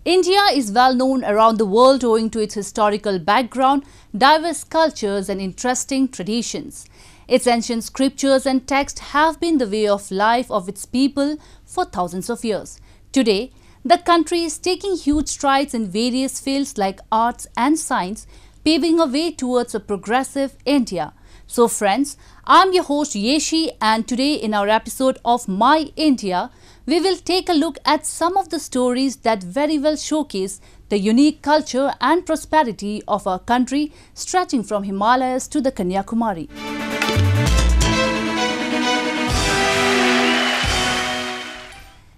India is well known around the world owing to its historical background, diverse cultures and interesting traditions. Its ancient scriptures and texts have been the way of life of its people for thousands of years. Today, the country is taking huge strides in various fields like arts and science, paving a way towards a progressive India. So friends, I'm your host Yeshi, and today in our episode of My India, we will take a look at some of the stories that very well showcase the unique culture and prosperity of our country stretching from Himalayas to the Kanyakumari.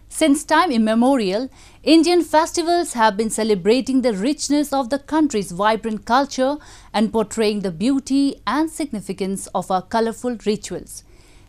Since time immemorial, Indian festivals have been celebrating the richness of the country's vibrant culture and portraying the beauty and significance of our colorful rituals.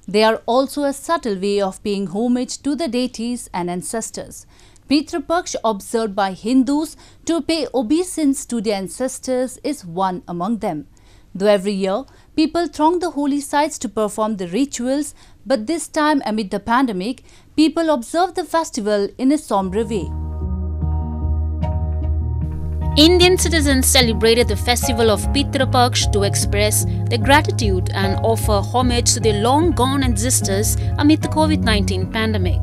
They are also a subtle way of paying homage to the deities and ancestors. Pitru Paksh, observed by Hindus to pay obeisance to their ancestors, is one among them. Though every year, people throng the holy sites to perform the rituals, but this time amid the pandemic, people observe the festival in a sombre way. Indian citizens celebrated the festival of Pitru Paksh to express their gratitude and offer homage to their long-gone ancestors amid the COVID-19 pandemic.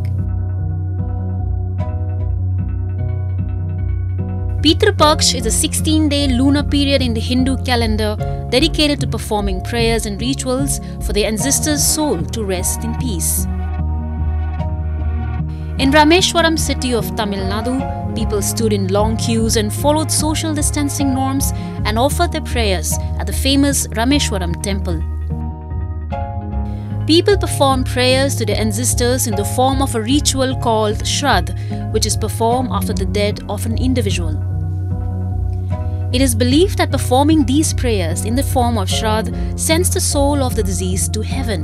Pitru Paksh is a 16-day lunar period in the Hindu calendar dedicated to performing prayers and rituals for the ancestors' soul to rest in peace. In Rameshwaram city of Tamil Nadu, people stood in long queues and followed social distancing norms and offered their prayers at the famous Rameshwaram temple. People perform prayers to their ancestors in the form of a ritual called Shraddh, which is performed after the death of an individual. It is believed that performing these prayers in the form of Shraddh sends the soul of the deceased to heaven.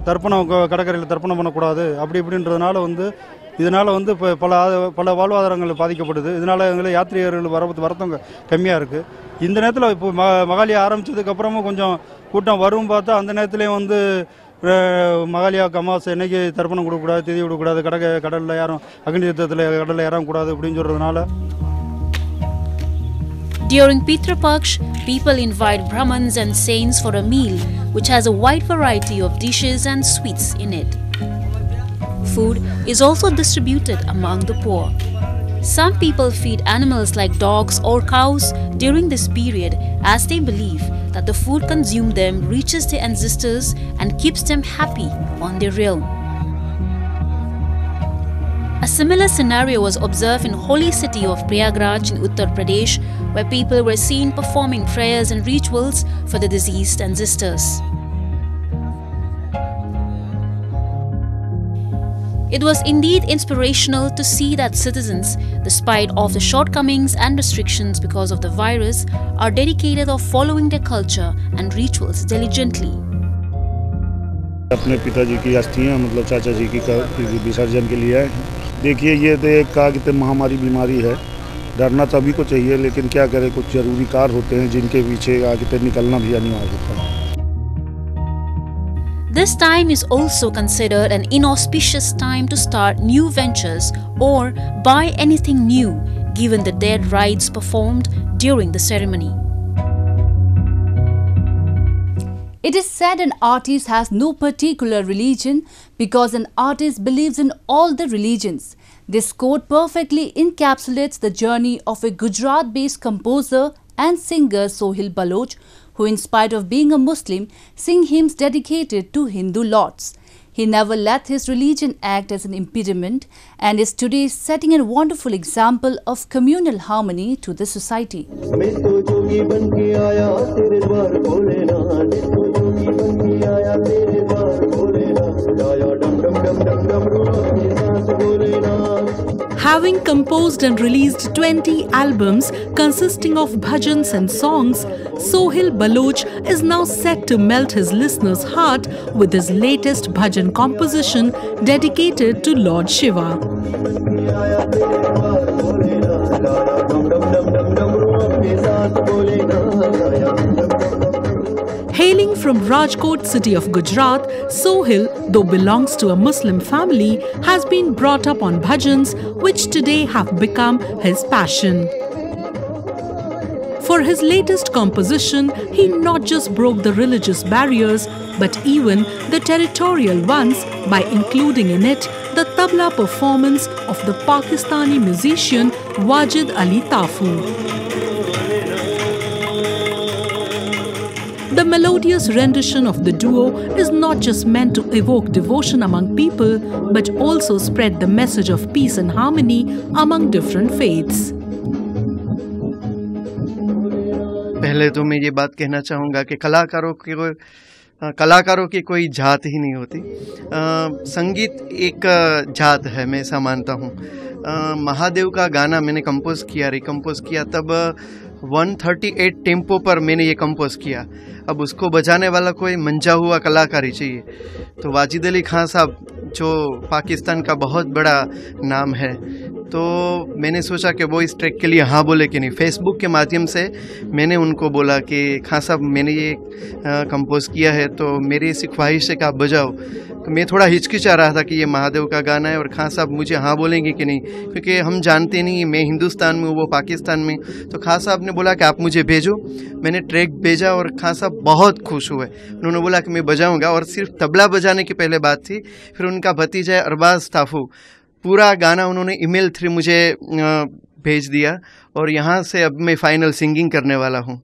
தர்ப்பணம் கடற்கரையில் தர்ப்பணம் பண்ணக்கூடாது அப்படி இப்படின்றதுனால இதனால் பல வாழ்வாதாரங்கள் பாதிக்கப்படுது. இதனால் எங்களுக்கு யாத்ரீகர்கள் வரத்தவங்க கம்மியாக இருக்குது. இந்த நேரத்தில் இப்போ மகாலயா ஆரம்பித்ததுக்கப்புறமும் கொஞ்சம் கூட்டம் வரும் பார்த்தா அந்த நேரத்துலேயும் மகாலயாவுக்கு அமாவாசை என்னைக்கு தர்ப்பணம் கொடுக்கக்கூடாது, திதி விடக்கூடாது, கடலில் யாரும் அக்னி தீர்த்தத்தில் கடலில் இறங்கக்கூடாது அப்படின்னு சொல்கிறதுனால. During Pitru Paksh, people invite Brahmins and saints for a meal which has a wide variety of dishes and sweets in it. Food is also distributed among the poor. Some people feed animals like dogs or cows during this period as they believe that the food consumed them reaches their ancestors and keeps them happy on their realm. A similar scenario was observed in holy city of Prayagraj in Uttar Pradesh, where people were seen performing prayers and rituals for the deceased ancestors. It was indeed inspirational to see that citizens, despite of the shortcomings and restrictions because of the virus, are dedicated of following their culture and rituals diligently. अपने पिताजी की अस्थियां मतलब चाचा जी की विसर्जन के लिए देखिए ये तो एक कागित महामारी बीमारी है. डरना सभी को चाहिए, लेकिन क्या करें, कुछ जरूरी कार्य होते हैं जिनके पीछे आगे निकलना भी अनिवार्य होता है. This time is also considered an inauspicious time to start new ventures or buy anything new, given the dead rites performed during the ceremony. It is said an artist has no particular religion because an artist believes in all the religions. This quote perfectly encapsulates the journey of a Gujarat-based composer and singer Sohil Baloch, who in spite of being a Muslim, sing hymns dedicated to Hindu lords. He never let his religion act as an impediment and is today setting a wonderful example of communal harmony to the society. Having composed and released 20 albums consisting of bhajans and songs, Sohil Baloch is now set to melt his listeners' heart with his latest bhajan composition dedicated to Lord Shiva. Hailing from Rajkot city of Gujarat, Sohil, though belongs to a Muslim family, has been brought up on bhajans, which today have become his passion. For his latest composition, he not just broke the religious barriers, but even the territorial ones by including in it the tabla performance of the Pakistani musician Wajid Ali Tafu. The melodious rendition of the duo is not just meant to evoke devotion among people, but also spread the message of peace and harmony among different faiths. पहले तो मैं ये बात कहना चाहूँगा कि कलाकारों की कोई जात ही नहीं होती। संगीत एक जात है, मैं ऐसा मानता हूँ। महादेव का गाना मैंने रिकम्पोज किया तब 138 टेम्पो पर मैंने ये कंपोज किया। अब उसको बजाने वाला कोई मंजा हुआ कलाकार ही चाहिए। तो वाजिद अली खान साहब जो पाकिस्तान का बहुत बड़ा नाम है, तो मैंने सोचा कि वो इस ट्रैक के लिए हाँ बोले कि नहीं। फेसबुक के माध्यम से मैंने उनको बोला कि खान साहब मैंने ये कंपोज किया है, तो मेरी ऐसी ख्वाहिश है कि आप बजाओ। तो मैं थोड़ा हिचकिचा रहा था कि ये महादेव का गाना है और खान साहब मुझे हाँ बोलेंगे कि नहीं, क्योंकि हम जानते नहीं, मैं हिंदुस्तान में हूँ, वो पाकिस्तान में। तो खान साहब ने बोला कि आप मुझे भेजो। मैंने ट्रैक भेजा और खान साहब बहुत खुश हुए। उन्होंने बोला कि मैं बजाऊँगा, और सिर्फ तबला बजाने की पहले बात थी। फिर उनका भतीजा अरबाज ताफू पूरा गाना उन्होंने ईमेल थ्रू मुझे भेज दिया, और यहाँ से अब मैं फाइनल सिंगिंग करने वाला हूँ।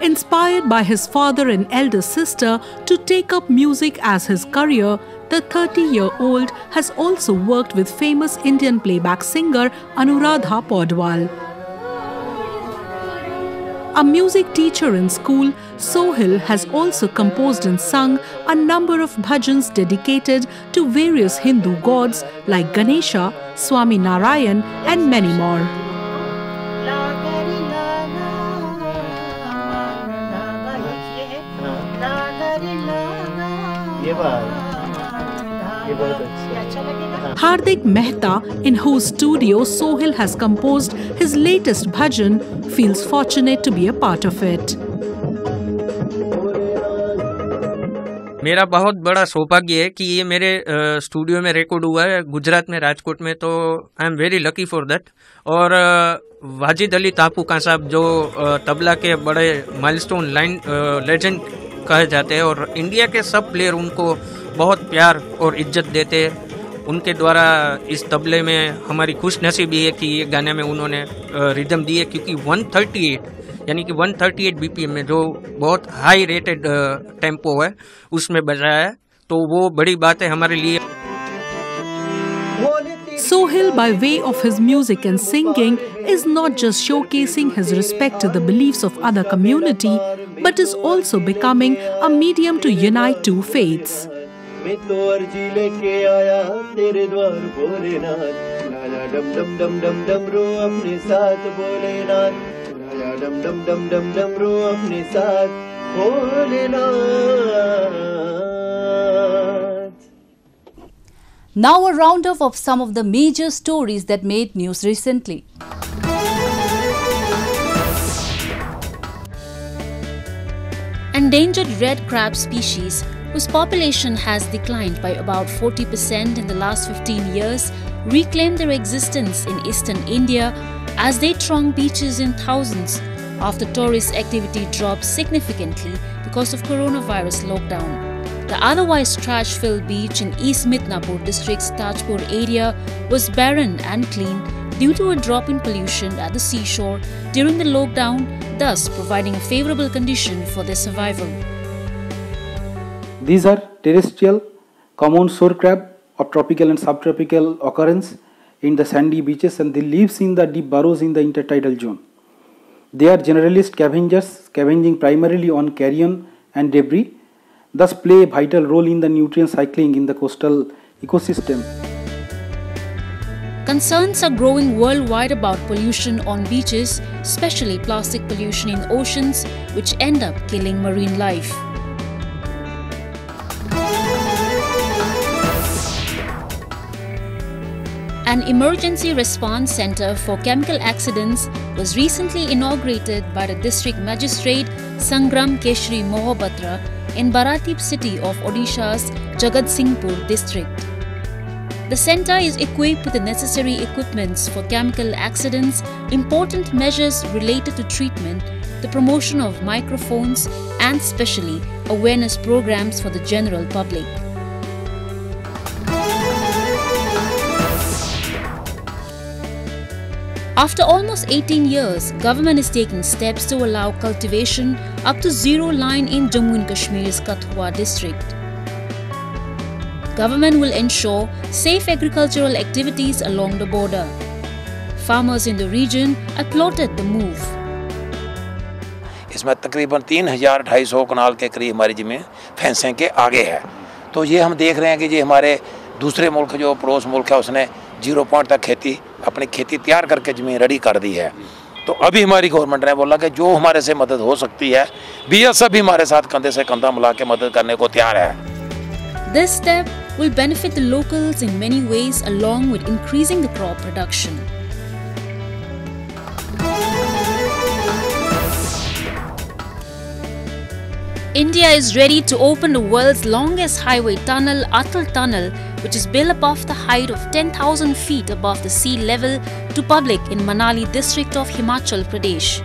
Inspired by his father and elder sister to take up music as his career, the 30-year-old has also worked with famous Indian playback singer Anuradha Podwal. A music teacher in school, Sohil has also composed and sung a number of bhajans dedicated to various Hindu gods like Ganesha, Swami Narayan and many more. Hardik Mehta, in whose studio Sohil has composed his latest bhajan, feels fortunate to be a part of it. मेरा बहुत बड़ा सौभाग्य है कि ये मेरे studio में record हुआ है गुजरात में, राजकोट में, तो I am very lucky for that. और वाजिद अली तापू खान साहब जो तबला के बड़े माइलस्टोन लाइन लेजेंड कहे जाते हैं, और इंडिया के सब प्लेयर उनको बहुत प्यार और इज्जत देते हैं। उनके द्वारा इस तबले में हमारी खुश नसीबी है कि ये गाने में उन्होंने रिदम दी है, क्योंकि 138 यानी कि 138 BPM में जो बहुत हाई रेटेड टेम्पो है उसमें बजाया है, तो वो बड़ी बात है हमारे लिए। Sohil, by way of his music and singing, is not just showcasing his respect to the beliefs of other community, but is also becoming a medium to unite two faiths. मैं तो अर्जी लेके आया तेरे द्वार भोलेनाथ, राजा डम डम डम डम डम रो अपने साथ भोलेनाथ, राजा डम डम डम डम डम रो अपने साथ Bholenath. Now a roundup of some of the major stories that made news recently. Endangered red crab species, whose population has declined by about 40% in the last 15 years, reclaimed their existence in eastern India as they throng beaches in thousands after tourist activity dropped significantly because of coronavirus lockdown. The otherwise trash-filled beach in East Midnapur district's Tajpur area was barren and clean due to a drop in pollution at the seashore during the lockdown, thus providing a favourable condition for their survival. These are terrestrial, common shore crab of tropical and subtropical occurrence in the sandy beaches, and they live in the deep burrows in the intertidal zone. They are generalist scavengers, scavenging primarily on carrion and debris, thus play a vital role in the nutrient cycling in the coastal ecosystem. Concerns are growing worldwide about pollution on beaches, especially plastic pollution in oceans, which end up killing marine life. An emergency response center for chemical accidents was recently inaugurated by the district magistrate Sangram Keshri Mohobatra in Paratip city of Odisha's Jagatsinghpur district. The centre is equipped with the necessary equipments for chemical accidents, important measures related to treatment, the promotion of microphones and specially awareness programs for the general public. After almost 18 years, government is taking steps to allow cultivation up to zero line in Jammu and Kashmir's Kathua district. Government will ensure safe agricultural activities along the border. Farmers in the region applauded the move. इसमें तकरीबन 3,250 कनाल के करीब हमारी ज़मीन fencing के आगे है। तो ये हम देख रहे हैं कि ये हमारे दूसरे मुल्क जो पड़ोस मुल्क है उसने 0 पॉइंट तक अपनी खेती तैयार करके ज़मीन रेडी कर दी है। तो अभी हमारी गवर्नमेंट ने बोला कि जो हमारे से मदद हो सकती है BSF भी हमारे साथ कंधे से कंधा मिला के मदद करने को तैयार है। This step will benefit the locals in many ways along with increasing the crop production. India is ready to open the world's longest highway tunnel, Atal Tunnel, which is built above the height of 10,000 feet above the sea level to public in Manali district of Himachal Pradesh.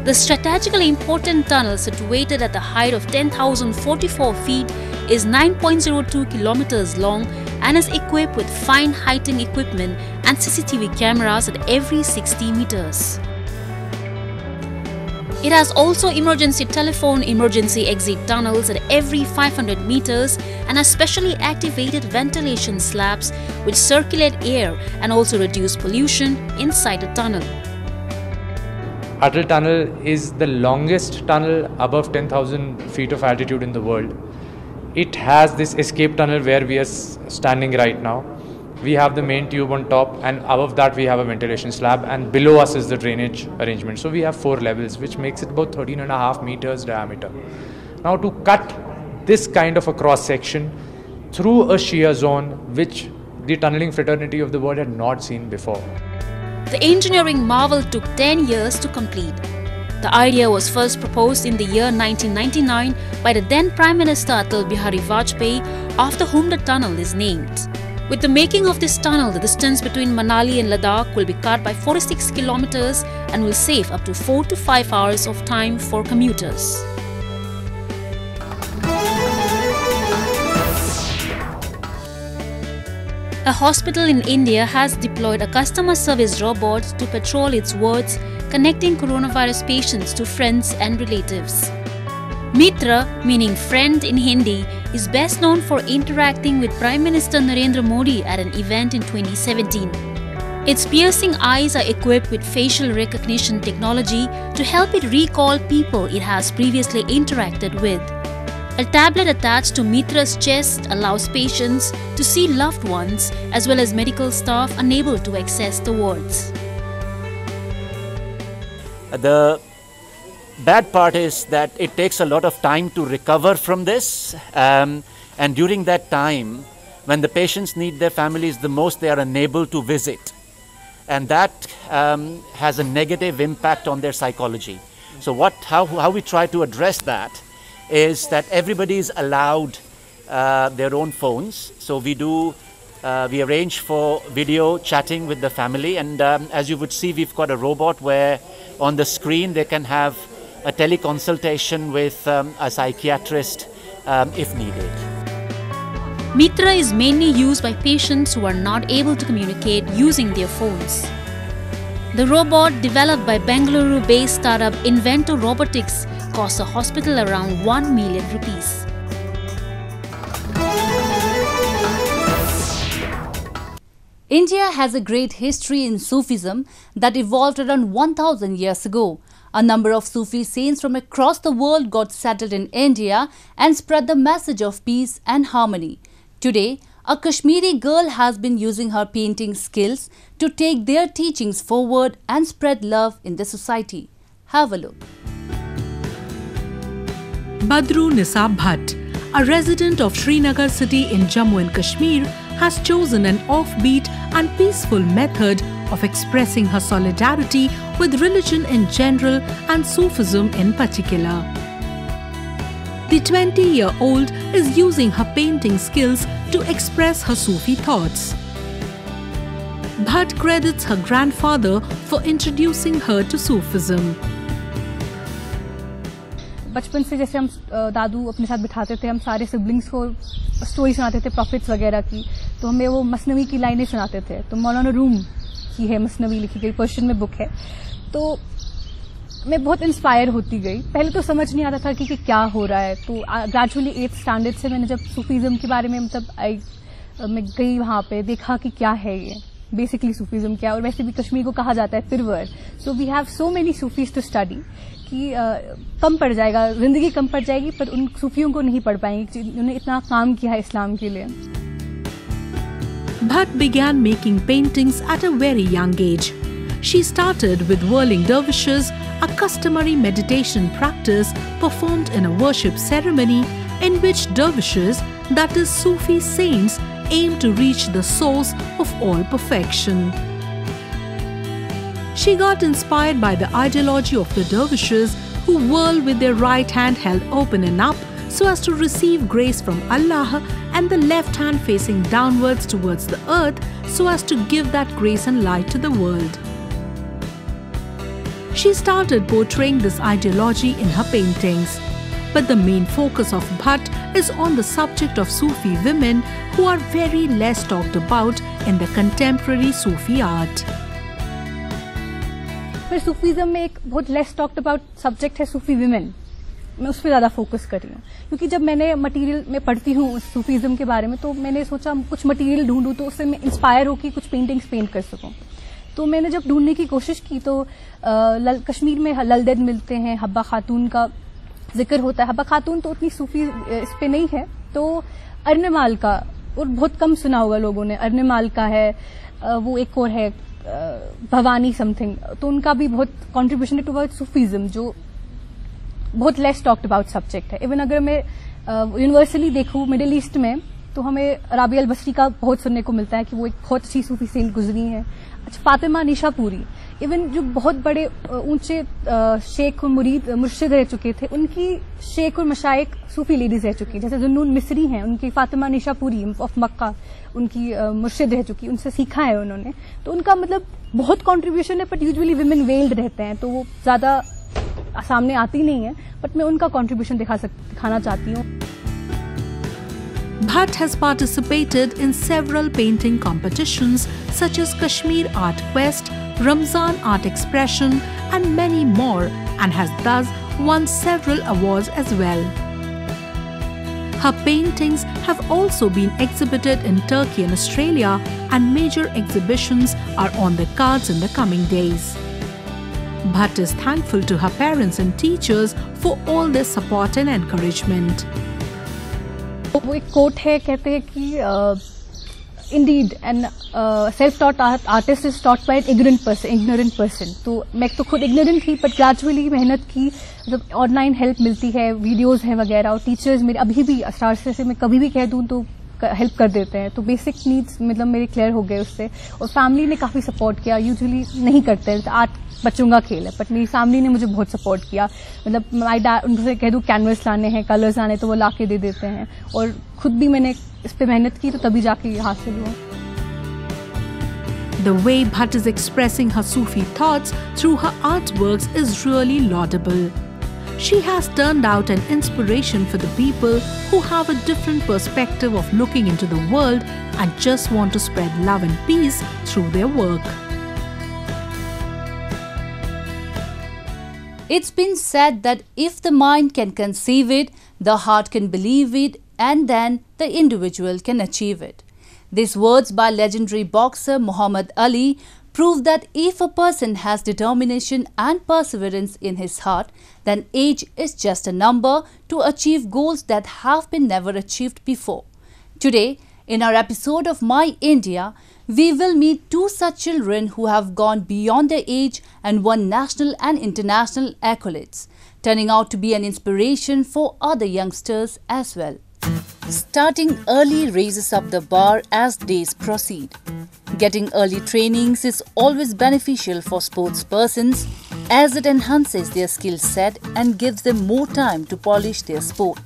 The strategically important tunnel, situated at the height of 10,044 feet, is 9.02 kilometers long and is equipped with fine heighting equipment and CCTV cameras at every 60 meters. It has also emergency telephone, emergency exit tunnels at every 500 meters and has specially activated ventilation slabs which circulate air and also reduce pollution inside the tunnel. Atal Tunnel is the longest tunnel above 10,000 feet of altitude in the world. It has this escape tunnel where we are standing right now. We have the main tube on top, and above that we have a ventilation slab, and below us is the drainage arrangement. So we have 4 levels, which makes it about 13.5 meters diameter. Now, to cut this kind of a cross section through a shear zone which the tunneling fraternity of the world had not seen before. The engineering marvel took 10 years to complete. The idea was first proposed in the year 1999 by the then Prime Minister Atal Bihari Vajpayee, after whom the tunnel is named. With the making of this tunnel, the distance between Manali and Ladakh will be cut by 46 kilometers and will save up to 4 to 5 hours of time for commuters. A hospital in India has deployed a customer service robot to patrol its wards, connecting coronavirus patients to friends and relatives. Mitra, meaning friend in Hindi, is best known for interacting with Prime Minister Narendra Modi at an event in 2017. Its piercing eyes are equipped with facial recognition technology to help it recall people it has previously interacted with. A tablet attached to Mitra's chest allows patients to see loved ones as well as medical staff unable to access the wards. The bad part is that it takes a lot of time to recover from this, and during that time, when the patients need their families the most, they are unable to visit, and that has a negative impact on their psychology. So how we try to address that is that everybody is allowed their own phones. So we arrange for video chatting with the family, and as you would see, we've got a robot where on the screen they can have a teleconsultation with a psychiatrist if needed. Mitra is mainly used by patients who are not able to communicate using their phones. The robot, developed by Bengaluru-based startup Invento Robotics, costs the hospital around 1 million rupees. India has a great history in Sufism that evolved around 1000 years ago. A number of Sufi saints from across the world got settled in India and spread the message of peace and harmony. Today, a Kashmiri girl has been using her painting skills to take their teachings forward and spread love in the society. Have a look. Badru Nisab Bhatt, a resident of Srinagar city in Jammu and Kashmir, has chosen an offbeat and peaceful method of expressing her solidarity with religion in general and Sufism in particular. The 20-year-old is using her painting skills to express her Sufi thoughts. Bhatt credits her grandfather for introducing her to Sufism. बचपन से जैसे हम दादू अपने साथ बिठाते थे, हम सारे सिबलिंग्स को स्टोरी सुनाते थे प्रॉफिट्स वगैरह की, तो हमें वो मसनवी की लाइनें सुनाते थे. तो मौलाना रूम की है मसनवी लिखी गई, पर्शियन में बुक है. तो मैं बहुत इंस्पायर होती गई. पहले तो समझ नहीं आता था कि क्या हो रहा है. तो ग्रेजुअली 8th स्टैंडर्ड से मैंने जब सूफीज़म के बारे में मैं गई वहाँ पे, देखा कि क्या है ये बेसिकली सूफीज़म क्या. और वैसे भी कश्मीर को कहा जाता है पिरवर. So we have so many Sufis to study कि कम पड़ जाएगा, जिंदगी कम पड़ जाएगी, पर उन सूफियों को नहीं पढ़ पाएंगे जिन्होंने इतना काम किया है इस्लाम के लिए. Bhatt began making paintings at a very young age. She started with whirling dervishes, a customary meditation practice performed in a worship ceremony in which dervishes, that is Sufi saints, aim to reach the source of all perfection. She got inspired by the ideology of the dervishes who whirl with their right hand held open and up so as to receive grace from Allah, and the left hand facing downwards towards the earth so as to give that grace and light to the world. She started portraying this ideology in her paintings. But the main focus of Bhatt is on the subject of Sufi women who are very less talked about in the contemporary Sufi art. फिर Sufism में एक बहुत less talked about subject है सूफी women. मैं उस पर ज़्यादा focus कर रही हूँ क्योंकि जब मैंने मटेरियल में पढ़ती हूँ सूफीज़म के बारे में, तो मैंने सोचा कुछ मटेरियल ढूंढूँ तो उससे मैं इंस्पायर होकर कुछ पेंटिंग्स पेंट कर सकूँ. तो मैंने जब ढूंढने की कोशिश की तो कश्मीर में ललदेद मिलते हैं, हब्बा खातून का जिक्र होता है. हब्बा खातून तो उतनी सूफी इस पे नहीं है. तो अर्नमाल का, और बहुत कम सुना होगा लोगों ने, अर्नमाल का है. वो एक और है भवानी समथिंग, तो उनका भी बहुत कॉन्ट्रीब्यूशन है टुवर्ड सूफीज़म, जो बहुत लेस टॉक्ड अबाउट सब्जेक्ट है. इवन अगर मैं यूनिवर्सली देखूँ मिडिल ईस्ट में, तो हमें राबिया अल बसरी का बहुत सुनने को मिलता है कि वो एक बहुत अच्छी सूफी सेंट गुजरी हैं. अच्छा, फातिमा निशापुरी, इवन जो बहुत बड़े ऊंचे शेख और मुर्शिद रह चुके थे, उनकी शेख और मशाइक सूफी लेडीज रह चुकी, जैसे जुन्नून मिस्री हैं, उनकी फातिमा निशापुरी ऑफ मक्का उनकी मुर्शिद रह चुकी, उनसे सीखा है उन्होंने. तो उनका मतलब बहुत कंट्रीब्यूशन है. बट यूजुअली विमेन वेल्ड रहते हैं तो वो ज्यादा सामने आती नहीं है. बट मैं उनका कंट्रीब्यूशन दिखाना चाहती हूँ. Bhatt has participated in several painting competitions such as Kashmir Art Quest, Ramzan Art Expression and many more, and has thus won several awards as well. Her paintings have also been exhibited in Turkey and Australia, and major exhibitions are on the cards in the coming days. Bhatt is thankful to her parents and teachers for all their support and encouragement. वो एक coat है, कहते हैं कि Indeed and self taught artist is taught by an ignorant person. तो मैं तो खुद इग्नोरेंट थी, बट ग्रेजुअली मेहनत की, जब ऑनलाइन हेल्प मिलती है, वीडियोस हैं वगैरह, और टीचर्स मेरे अभी भी स्टार से मैं कभी भी कह दूं तो हेल्प कर देते हैं. तो बेसिक नीड्स मतलब मेरे क्लियर हो गए उससे. और फैमिली ने काफ़ी सपोर्ट किया. यूजुअली नहीं करते हैं, आर्ट बच्चों का खेल है, बट मेरी फैमिली ने मुझे बहुत सपोर्ट किया. मतलब माई डैड, उनसे कह दूँ कैनवस लाने हैं, कलर्स लाने, तो वो ला के दे देते हैं. और खुद भी मैंने इस पे मेहनत की, तो तभी जाके ये हासिल हुआ. The way Bhatt is expressing her Sufi thoughts through her artworks is really laudable. She has turned out an inspiration for the people who have a different perspective of looking into the world and just want to spread love and peace through their work. It's been said that if the mind can conceive it, the heart can believe it, and then the individual can achieve it. These words by legendary boxer Muhammad Ali prove that if a person has determination and perseverance in his heart, then age is just a number to achieve goals that have been never achieved before. Today, in our episode of My India, we will meet two such children who have gone beyond their age and won national and international accolades, turning out to be an inspiration for other youngsters as well. Starting early raises up the bar as days proceed. Getting early trainings is always beneficial for sports persons as it enhances their skill set and gives them more time to polish their sport.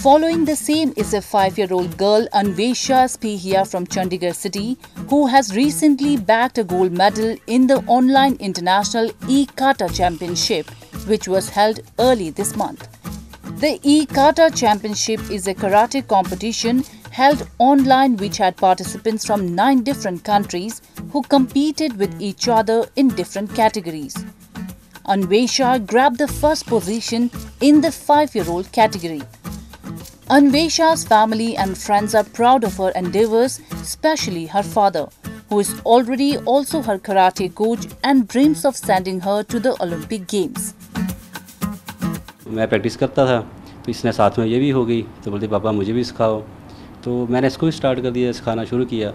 Following the same is a 5-year-old girl Anvesha Spihia from Chandigarh city who has recently bagged a gold medal in the online international E-Kata Championship which was held early this month. The E-Kata Championship is a karate competition held online which had participants from 9 different countries who competed with each other in different categories. Anvesha grabbed the first position in the 5-year-old category. Anvesha's family and friends are proud of her endeavours, especially her father, who is already also her karate coach and dreams of sending her to the Olympic Games. मैं practice करता था तो इसने साथ में ये भी हो गई तो बोलते पापा मुझे भी सिखाओ, तो मैंने इसको भी स्टार्ट कर दिया, सिखाना शुरू किया।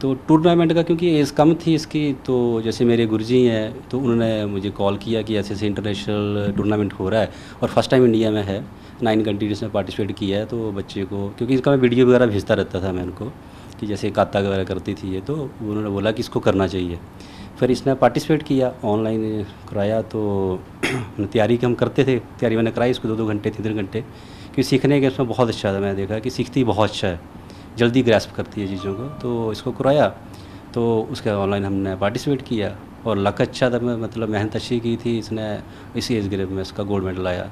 तो टूर्नामेंट का क्योंकि एज कम थी इसकी, तो जैसे मेरे गुरुजी हैं तो उन्होंने मुझे कॉल किया कि ऐसे ऐसे इंटरनेशनल टूर्नामेंट हो रहा है और फर्स्ट टाइम इंडिया में है, 9 कंट्रीज में पार्टिसिपेट किया है। तो बच्चे को क्योंकि इसका मैं वीडियो वगैरह भेजता रहता था मैं उनको कि जैसे काता वगैरह करती थी ये, तो उन्होंने बोला कि इसको करना चाहिए। फिर इसने पार्टिसिपेट किया, ऑनलाइन कराया, तो तैयारी हम करते थे, तैयारी मैंने कराई इसको 2-2 घंटे 3-3 घंटे, क्योंकि सीखने के उसमें बहुत अच्छा था। मैंने देखा कि सीखती बहुत अच्छा है, जल्दी ग्रैस्प करती है चीज़ों को, तो इसको कराया। तो उसके ऑनलाइन हमने पार्टिसिपेट किया और लक अच्छा था, मतलब मेहनत अच्छी की थी इसने, इसी एज ग्रुप में इसका गोल्ड मेडल आया।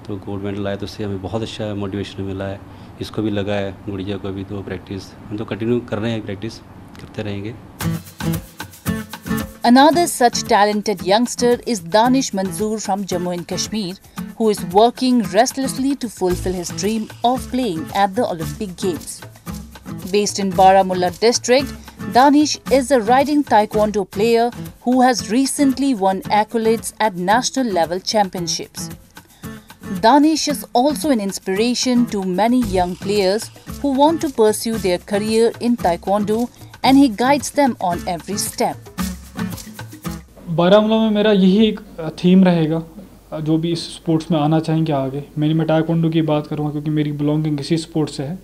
तो गोल्ड मेडल आया तो उससे हमें बहुत अच्छा मोटिवेशन मिला है, इसको भी लगा है, गुड़िया को भी। तो प्रैक्टिस हम तो कंटिन्यू कर रहे हैं, प्रैक्टिस करते रहेंगे। Another such talented youngster is Danish Manzoor from Jammu and Kashmir, who is working restlessly to fulfill his dream of playing at the Olympic Games. Based in Baramulla district, Danish is a riding taekwondo player who has recently won accolades at national level championships. Danish is also an inspiration to many young players who want to pursue their career in taekwondo, and he guides them on every step. Baramulla में मेरा यही एक theme रहेगा, जो भी इस sports में आना चाहेंगे आगे। मैं टाइकोंडो की बात करूँगा क्योंकि मेरी बिलोंगिंग इसी स्पोर्ट से है,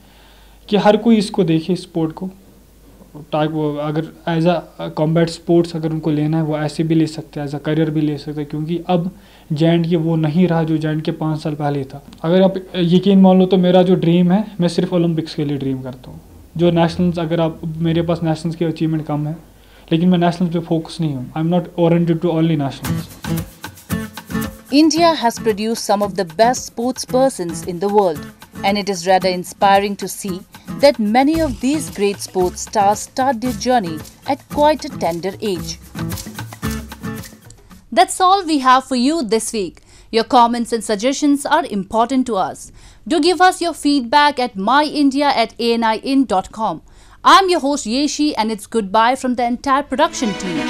कि हर कोई इसको देखे, स्पोर्ट को। अगर एज अ कॉम्बैट स्पोर्ट्स अगर उनको लेना है वो ऐसे भी ले सकते हैं, एज अ करियर भी ले सकते हैं, क्योंकि अब जे वो नहीं रहा जो जे 5 साल पहले था। अगर आप यकीन मान लो तो मेरा जो ड्रीम है, मैं सिर्फ ओलंपिक्स के लिए ड्रीम करता हूँ। जो नेशनल्स, अगर आप मेरे पास नेशनल्स की अचीवमेंट कम है, लेकिन मैं नेशनल्स पे फोकस नहीं हूँ। I am not oriented to only nationals. India has produced some of the best sports persons in the world, and it is rather inspiring to see that many of these great sports stars start their journey at quite a tender age. That's all we have for you this week. Your comments and suggestions are important to us. Do give us your feedback at myindia@anin.com. I'm your host Yeshi, and it's goodbye from the entire production team.